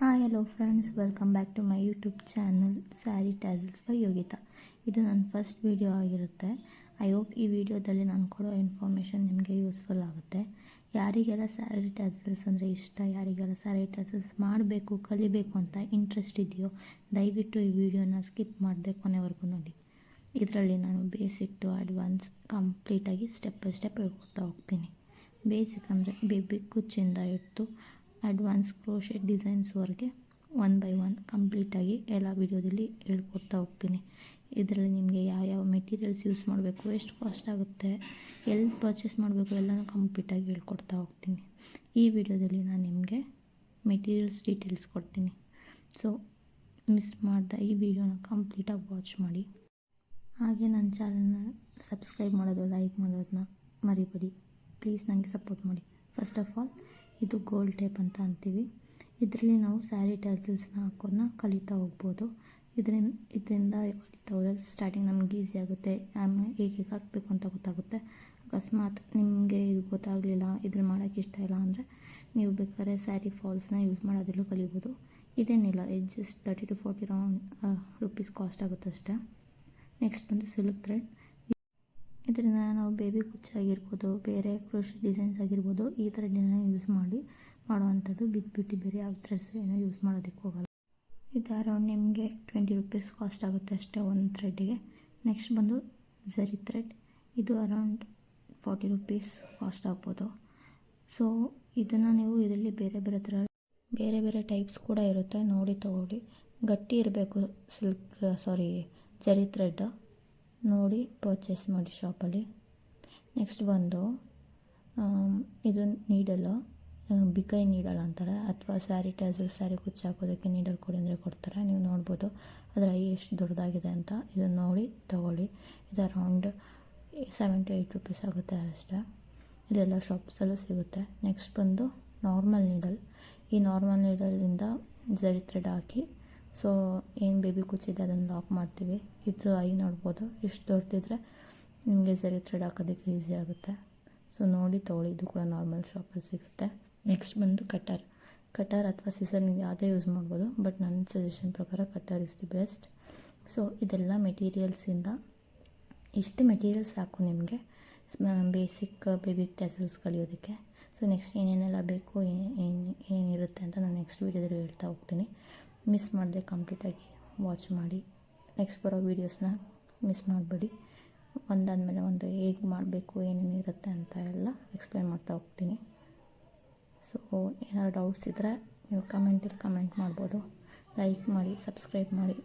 Hi hello friends, welcome back to my YouTube channel saree tassels by Yogita. ಇದು ನನ್ನ first video ಆಗಿರುತ್ತೆ. I hope ಈ ವಿಡಿಯೋದಲ್ಲಿ ನಾನು ಕೊಡೋ ಇನ್ಫಾರ್ಮೇಷನ್ ನಿಮಗೆ ಯೂಸ್ಫುಲ್ ಆಗುತ್ತೆ. ಯಾರಿಗೆಲ್ಲ ಸ್ಯಾರಿ ಟ್ಯಾಸಲ್ಸ್ ಅಂದರೆ ಇಷ್ಟ, ಯಾರಿಗೆಲ್ಲ ಸ್ಯಾರಿ ಟ್ಯಾಸಲ್ಸ್ ಮಾಡಬೇಕು, ಕಲಿಬೇಕು ಅಂತ ಇಂಟ್ರೆಸ್ಟ್ ಇದೆಯೋ ದಯವಿಟ್ಟು ಈ ವಿಡಿಯೋನ ಸ್ಕಿಪ್ ಮಾಡದೆ ಕೊನೆವರೆಗೂ ನೋಡಿ. ಇದರಲ್ಲಿ ನಾನು ಬೇಸಿಕ್ ಟು ಅಡ್ವಾನ್ಸ್ ಕಂಪ್ಲೀಟಾಗಿ ಸ್ಟೆಪ್ ಬೈ ಸ್ಟೆಪ್ ಹೇಳ್ಕೊಡ್ತಾ ಹೋಗ್ತೀನಿ. ಬೇಸಿಕ್ ಅಂದರೆ ಬೇಬಿ ಕುಚ್ಚಿಂದ ಇಟ್ಟು ಅಡ್ವಾನ್ಸ್ ಕ್ರೋಶೆಟ್ ಡಿಸೈನ್ಸ್ವರೆಗೆ ಒನ್ ಬೈ ಒನ್ ಕಂಪ್ಲೀಟಾಗಿ ಎಲ್ಲ ವಿಡಿಯೋದಲ್ಲಿ ಹೇಳ್ಕೊಡ್ತಾ ಹೋಗ್ತೀನಿ. ಇದರಲ್ಲಿ ನಿಮಗೆ ಯಾವ ಮೆಟೀರಿಯಲ್ಸ್ ಯೂಸ್ ಮಾಡಬೇಕು, ಎಷ್ಟು ಕಾಸ್ಟ್ ಆಗುತ್ತೆ, ಎಲ್ಲಿ ಪರ್ಚೇಸ್ ಮಾಡಬೇಕು ಎಲ್ಲನೂ ಕಂಪ್ಲೀಟಾಗಿ ಹೇಳ್ಕೊಡ್ತಾ ಹೋಗ್ತೀನಿ. ಈ ವಿಡಿಯೋದಲ್ಲಿ ನಾನು ನಿಮಗೆ ಮೆಟೀರಿಯಲ್ಸ್ ಡೀಟೇಲ್ಸ್ ಕೊಡ್ತೀನಿ. ಸೊ ಮಿಸ್ ಮಾಡ್ದೆ ಈ ವಿಡಿಯೋನ ಕಂಪ್ಲೀಟಾಗಿ ವಾಚ್ ಮಾಡಿ. ಹಾಗೆ ನನ್ನ ಚಾನಲ್ನ ಸಬ್ಸ್ಕ್ರೈಬ್ ಮಾಡೋದು, ಲೈಕ್ ಮಾಡೋದನ್ನ ಮರಿಬೇಡಿ. ಪ್ಲೀಸ್ ನನಗೆ ಸಪೋರ್ಟ್ ಮಾಡಿ. ಫಸ್ಟ್ ಆಫ್ ಆಲ್, ಇದು ಗೋಲ್ಡ್ ಟೇಪ್ ಅಂತ ಅಂತೀವಿ. ಇದರಲ್ಲಿ ನಾವು ಸ್ಯಾರಿ ಟ್ಯಾಸಲ್ಸ್ನ ಹಾಕೋದನ್ನ ಕಲಿತಾ ಹೋಗ್ಬೋದು. ಇದರಿಂದ ಕಲಿತಾ ಹೋದರೆ ಸ್ಟಾರ್ಟಿಂಗ್ ನಮ್ಗೆ ಈಸಿ ಆಗುತ್ತೆ. ಆಮೇಲೆ ಹೇಗೆ ಹಾಕಬೇಕು ಅಂತ ಗೊತ್ತಾಗುತ್ತೆ. ಅಕಸ್ಮಾತ್ ನಿಮಗೆ ಇದು ಗೊತ್ತಾಗಲಿಲ್ಲ, ಇದ್ರಲ್ಲಿ ಮಾಡೋಕ್ಕೆ ಇಷ್ಟ ಇಲ್ಲ ಅಂದರೆ ನೀವು ಬೇಕಾದ್ರೆ ಸ್ಯಾರಿ ಫಾಲ್ಸ್ನ ಯೂಸ್ ಮಾಡೋದರಲ್ಲೂ ಕಲಿಬೋದು. ಇದೇನಿಲ್ಲ, ಇದು ಜಸ್ಟ್ 30 to 40 ರೂಪೀಸ್ ಕಾಸ್ಟ್ ಆಗುತ್ತೆ ಅಷ್ಟೇ. ನೆಕ್ಸ್ಟ್ ಬಂದು ಸಿಲ್ಕ್ ಥ್ರೆಡ್. ಇದರಿಂದ ನಾವು ಬೇಬಿ ಕುಚ್ಚಾಗಿರ್ಬೋದು, ಬೇರೆ ಕ್ರೋಶೆಟ್ ಡಿಸೈನ್ಸ್ ಆಗಿರ್ಬೋದು, ಈ ಥರ ಡಿಸೈನ್ ಯೂಸ್ ಮಾಡಿ ಮಾಡುವಂಥದ್ದು. ಬಿಟ್ಟು ಬೇರೆ ಯಾವ ಥ್ರೆಡ್ಸ್ ಏನೋ ಯೂಸ್ ಮಾಡೋದಕ್ಕೆ ಹೋಗಲ್ಲ. ಇದು ಅರೌಂಡ್ ನಿಮಗೆ 20 ರೂಪೀಸ್ ಕಾಸ್ಟ್ ಆಗುತ್ತೆ ಅಷ್ಟೇ ಒಂದು ಥ್ರೆಡ್ಡಿಗೆ. ನೆಕ್ಸ್ಟ್ ಬಂದು ಝರಿ ಥ್ರೆಡ್. ಇದು ಅರೌಂಡ್ 40 ರೂಪೀಸ್ ಕಾಸ್ಟ್ ಆಗ್ಬೋದು. ಸೊ ಇದನ್ನು ನೀವು ಇದರಲ್ಲಿ ಬೇರೆ ಬೇರೆ ಟೈಪ್ಸ್ ಕೂಡ ಇರುತ್ತೆ, ನೋಡಿ ತೊಗೊಳ್ಳಿ. ಗಟ್ಟಿ ಇರಬೇಕು ಝರಿ ಥ್ರೆಡ್ ನೋಡಿ ಪರ್ಚೇಸ್ ಮಾಡಿ ಶಾಪಲ್ಲಿ. ನೆಕ್ಸ್ಟ್ ಬಂದು ಇದು ನೀಡಲ್, ಬಿಕೈ ನೀಡಲ್ ಅಂತಾರೆ, ಅಥವಾ ಸ್ಯಾರಿ ಟ್ಯಾಸಲ್ಸ್ ಸ್ಯಾರಿ ಕುಚ್ಚು ಹಾಕೋದಕ್ಕೆ ನೀಡಲ್ ಕೊಡಿ ಅಂದರೆ ಕೊಡ್ತಾರೆ. ನೀವು ನೋಡ್ಬೋದು ಅದರ ಐ ಎಷ್ಟು ದೊಡ್ಡದಾಗಿದೆ ಅಂತ. ಇದನ್ನು ನೋಡಿ ತೊಗೊಳ್ಳಿ. ಇದು ಅರೌಂಡ್ 7 to 8 ರೂಪೀಸ್ ಆಗುತ್ತೆ ಅಷ್ಟೇ. ಇದೆಲ್ಲ ಶಾಪ್ಸಲ್ಲೂ ಸಿಗುತ್ತೆ. ನೆಕ್ಸ್ಟ್ ಬಂದು ನಾರ್ಮಲ್ ನೀಡಲ್. ಈ ನಾರ್ಮಲ್ ನೀಡಲಿಂದ ಝರಿ ಥ್ರೆಡ್ ಹಾಕಿ ಸೊ ಏನು ಬೇಬಿ ಕುಚ್ಚಿದೆ ಅದನ್ನು ಲಾಕ್ ಮಾಡ್ತೀವಿ. ಇದ್ರ ಐ ನೋಡ್ಬೋದು, ಇಷ್ಟು ದೊಡ್ಡದಿದ್ರೆ ನಿಮಗೆ ಝರಿ ಥ್ರೆಡ್ ಹಾಕೋದಕ್ಕೆ ಈಸಿ ಆಗುತ್ತೆ. ಸೊ ನೋಡಿ ತೊಗೊಳ್ಳಿ, ಇದು ಕೂಡ ನಾರ್ಮಲ್ ಶಾಪಲ್ಲಿ ಸಿಗುತ್ತೆ. ನೆಕ್ಸ್ಟ್ ಬಂದು ಕಟರ್ ಅಥವಾ ಸಿಸರ್, ನೀವು ಯಾವುದೇ ಯೂಸ್ ಮಾಡ್ಬೋದು, ಬಟ್ ನನ್ನ ಸಜೆಷನ್ ಪ್ರಕಾರ cutter is the best. So ಇದೆಲ್ಲ ಮೆಟೀರಿಯಲ್ಸಿಂದ ಇಷ್ಟು ಮೆಟೀರಿಯಲ್ಸ್ ಸಾಕು ನಿಮಗೆ ಬೇಸಿಕ್ ಬೇಬಿ ಟ್ಯಾಸಲ್ಸ್ ಕಲಿಯೋದಕ್ಕೆ. ಸೊ ನೆಕ್ಸ್ಟ್ ಏನೇನೆಲ್ಲ ಬೇಕು, ಏನೇನಿರುತ್ತೆ ಅಂತ ನಾನು ನೆಕ್ಸ್ಟ್ ವೀಡಿಯೋದಲ್ಲಿ ಹೇಳ್ತಾ ಹೋಗ್ತೀನಿ. ಮಿಸ್ ಮಾಡದೆ ಕಂಪ್ಲೀಟಾಗಿ ವಾಚ್ ಮಾಡಿ. ನೆಕ್ಸ್ಟ್ ಬರೋ ವೀಡಿಯೋಸ್ನ ಮಿಸ್ ಮಾಡಬೇಡಿ. ಒಂದಾದಮೇಲೆ ಒಂದು ಹೇಗೆ ಮಾಡಬೇಕು, ಏನೇನಿರುತ್ತೆ ಅಂತ ಎಲ್ಲ ಎಕ್ಸ್ಪ್ಲೇನ್ ಮಾಡ್ತಾ ಹೋಗ್ತೀನಿ. ಸೊ ಏನಾದ್ರು ಡೌಟ್ಸ್ ಇದ್ದರೆ ನೀವು ಕಮೆಂಟಲ್ಲಿ ಕಮೆಂಟ್ ಮಾಡ್ಬೋದು. ಲೈಕ್ ಮಾಡಿ, ಸಬ್ಸ್ಕ್ರೈಬ್ ಮಾಡಿ.